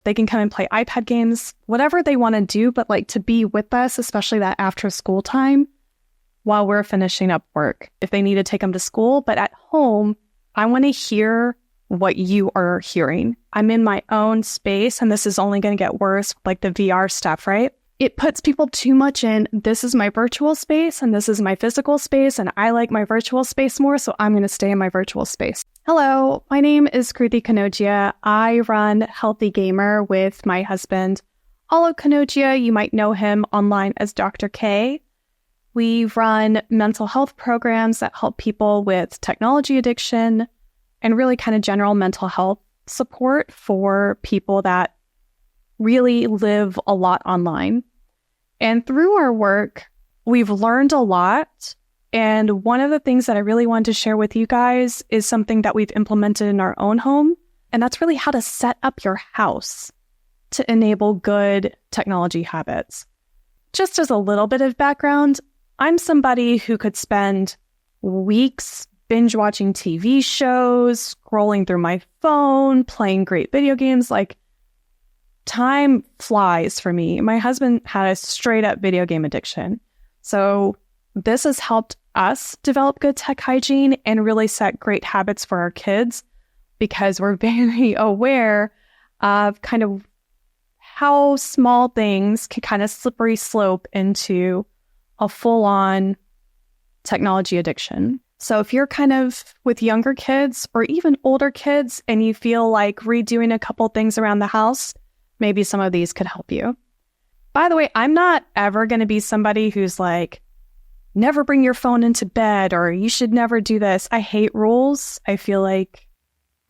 They can come and play iPad games, whatever they want to do, but like to be with us, especially that after school time while we're finishing up work. If they need to take them to school, but at home, I want to hear what you are hearing. I'm in my own space, and this is only going to get worse, like the VR stuff, right? It puts people too much in, this is my virtual space and this is my physical space, and I like my virtual space more, so I'm going to stay in my virtual space. Hello, my name is Kruti Kanogia. I run HealthyGamer with my husband, Alo Kanogia. You might know him online as Dr. K. We run mental health programs that help people with technology addiction and really kind of general mental health support for people that really live a lot online. And through our work, we've learned a lot. And one of the things that I really wanted to share with you guys is something that we've implemented in our own home. And that's really how to set up your house to enable good technology habits. Just as a little bit of background, I'm somebody who could spend weeks binge watching TV shows, scrolling through my phone, playing great video games. Like, time flies for me. My husband had a straight up video game addiction. So this has helped us develop good tech hygiene and really set great habits for our kids, because we're very aware of kind of how small things can kind of slippery slope into a full-on technology addiction. So if you're kind of with younger kids or even older kids and you feel like redoing a couple things around the house, maybe some of these could help you. By the way, I'm not ever going to be somebody who's like, never bring your phone into bed or you should never do this. I hate rules. I feel like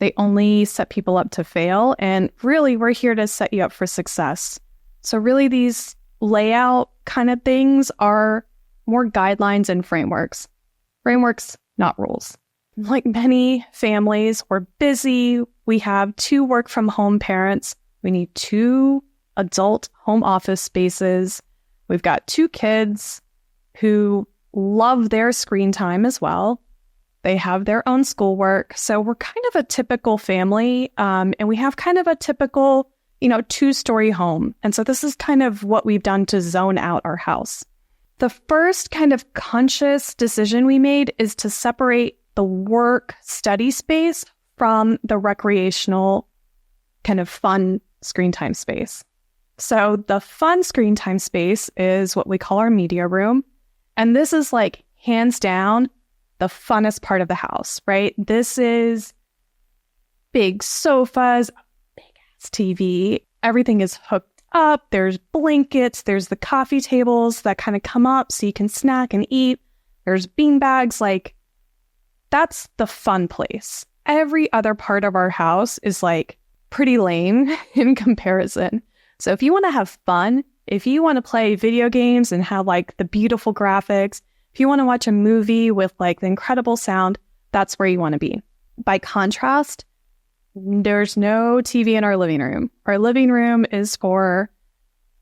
they only set people up to fail. And really, we're here to set you up for success. So really, these layout kind of things are more guidelines and frameworks. Frameworks, not rules. Like many families, we're busy. We have 2 work-from-home parents. We need 2 adult home office spaces. We've got 2 kids who love their screen time as well. They have their own schoolwork. So we're kind of a typical family, and we have kind of a typical, 2-story home. And so this is kind of what we've done to zone out our house. The first kind of conscious decision we made is to separate the work study space from the recreational kind of fun screen time space. So the fun screen time space is what we call our media room. And this is like hands down the funnest part of the house, right? This is big sofas, big ass TV. Everything is hooked up. There's blankets. There's the coffee tables that kind of come up so you can snack and eat. There's bean bags. Like, that's the fun place. Every other part of our house is like pretty lame in comparison. So if you want to have fun, if you want to play video games and have like the beautiful graphics, if you want to watch a movie with like the incredible sound, that's where you want to be. By contrast, there's no TV in our living room. Our living room is for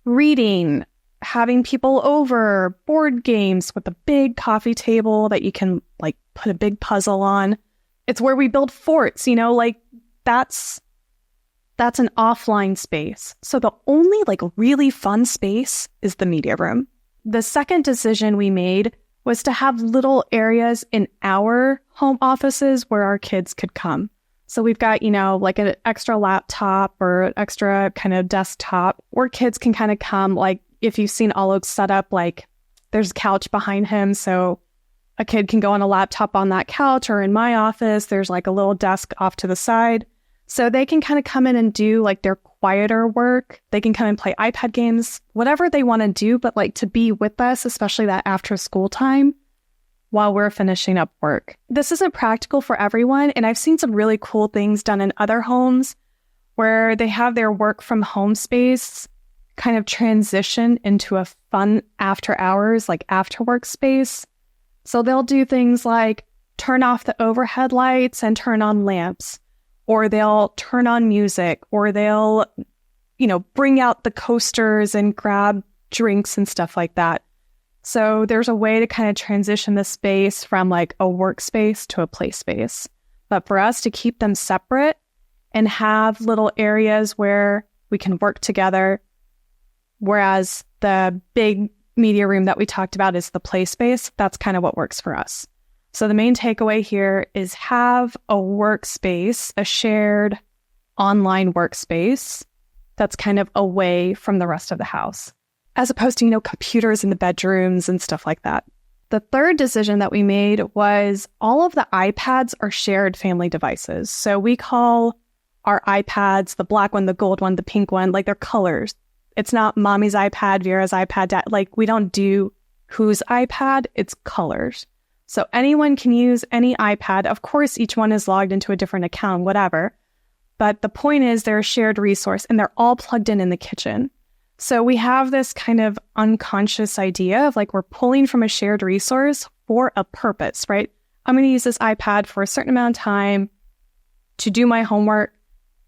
reading, having people over, board games with a big coffee table that you can like put a big puzzle on. It's where we build forts, like that's an offline space. So the only like really fun space is the media room. The second decision we made was to have little areas in our home offices where our kids could come. So we've got, like an extra laptop or an extra kind of desktop where kids can kind of come. Like if you've seen Alok's setup, like there's a couch behind him. So a kid can go on a laptop on that couch, or in my office, there's like a little desk off to the side. So they can kind of come in and do like their quieter work. They can come and play iPad games, whatever they want to do, but like to be with us, especially that after school time while we're finishing up work. This isn't practical for everyone. And I've seen some really cool things done in other homes where they have their work from home space kind of transition into a fun after hours, like after work space. So they'll do things like turn off the overhead lights and turn on lamps, or they'll turn on music, or they'll, bring out the coasters and grab drinks and stuff like that. So there's a way to kind of transition the space from like a workspace to a play space. But for us to keep them separate and have little areas where We can work together. Whereas the big media room that we talked about is the play space. That's kind of what works for us. So the main takeaway here is have a workspace, a shared online workspace that's kind of away from the rest of the house, as opposed to, computers in the bedrooms and stuff like that. The third decision that we made was all of the iPads are shared family devices. So we call our iPads, the black one, the gold one, the pink one, like they're colors. It's not mommy's iPad, Vera's iPad, like we don't do whose iPad, it's colors. So anyone can use any iPad. Of course, each one is logged into a different account, whatever. But the point is they're a shared resource and they're all plugged in the kitchen. So we have this kind of unconscious idea of like we're pulling from a shared resource for a purpose, right? I'm going to use this iPad for a certain amount of time to do my homework,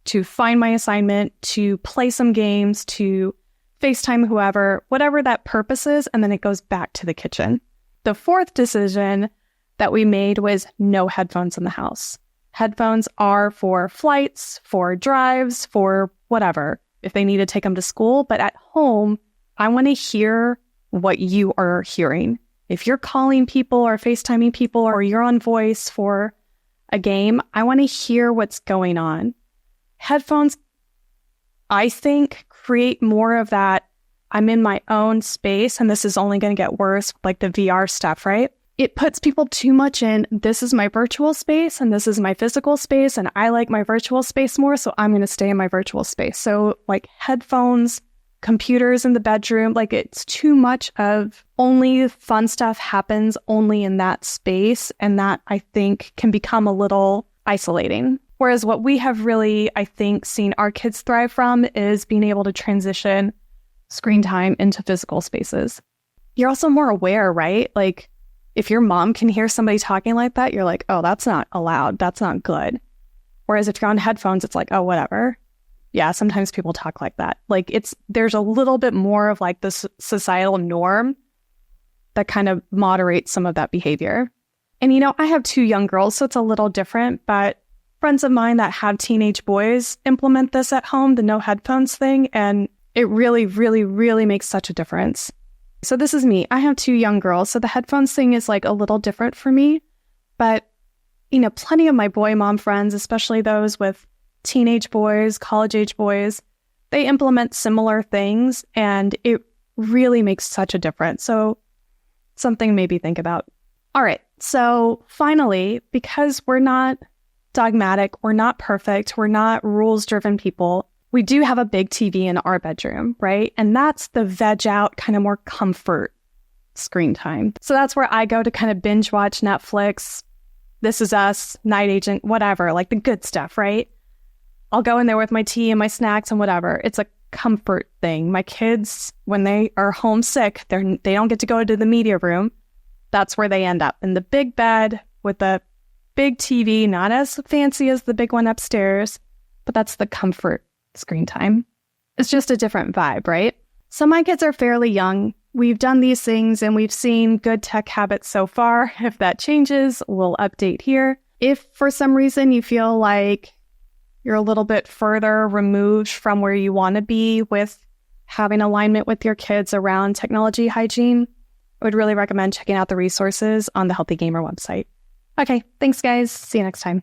to find my assignment, to play some games, to FaceTime whoever, whatever that purpose is, and then it goes back to the kitchen. The fourth decision that we made was no headphones in the house. Headphones are for flights, for drives, for whatever, if they need to take them to school. But at home, I want to hear what you are hearing. If you're calling people or FaceTiming people or you're on voice for a game, I want to hear what's going on. Headphones, I think, create more of that I'm in my own space, and this is only going to get worse, like the VR stuff, right? It puts people too much in, this is my virtual space, and this is my physical space, and I like my virtual space more, so I'm going to stay in my virtual space. So like headphones, computers in the bedroom, like it's too much of only fun stuff happens only in that space, and that I think can become a little isolating. Whereas what we have really, I think, seen our kids thrive from is being able to transition screen time into physical spaces. You're also more aware, right? Like if your mom can hear somebody talking like that, you're like, oh, that's not allowed. That's not good. Whereas if you're on headphones, it's like, oh, whatever. Yeah, sometimes people talk like that. Like there's a little bit more of like this societal norm that kind of moderates some of that behavior. And I have 2 young girls, so it's a little different, but friends of mine that have teenage boys implement this at home, the no headphones thing, and it really, really, really makes such a difference. So this is me. I have 2 young girls, so the headphones thing is like a little different for me. But, plenty of my boy mom friends, especially those with teenage boys, college-age boys, they implement similar things, and it really makes such a difference. So something maybe think about. All right, so finally, because we're not dogmatic, we're not perfect, we're not rules-driven people, we do have a big TV in our bedroom, right? And that's the veg out, kind of more comfort screen time. So that's where I go to kind of binge watch Netflix, This Is Us, Night Agent, whatever, like the good stuff, right? I'll go in there with my tea and my snacks and whatever. It's a comfort thing. My kids, when they are homesick, they don't get to go to the media room. That's where they end up, in the big bed with the big TV, not as fancy as the big one upstairs, but that's the comfort screen time. It's just a different vibe, right? So my kids are fairly young. We've done these things and we've seen good tech habits so far. If that changes, we'll update here. If for some reason you feel like you're a little bit further removed from where you want to be with having alignment with your kids around technology hygiene, I would really recommend checking out the resources on the HealthyGamer website. Okay, thanks guys. See you next time.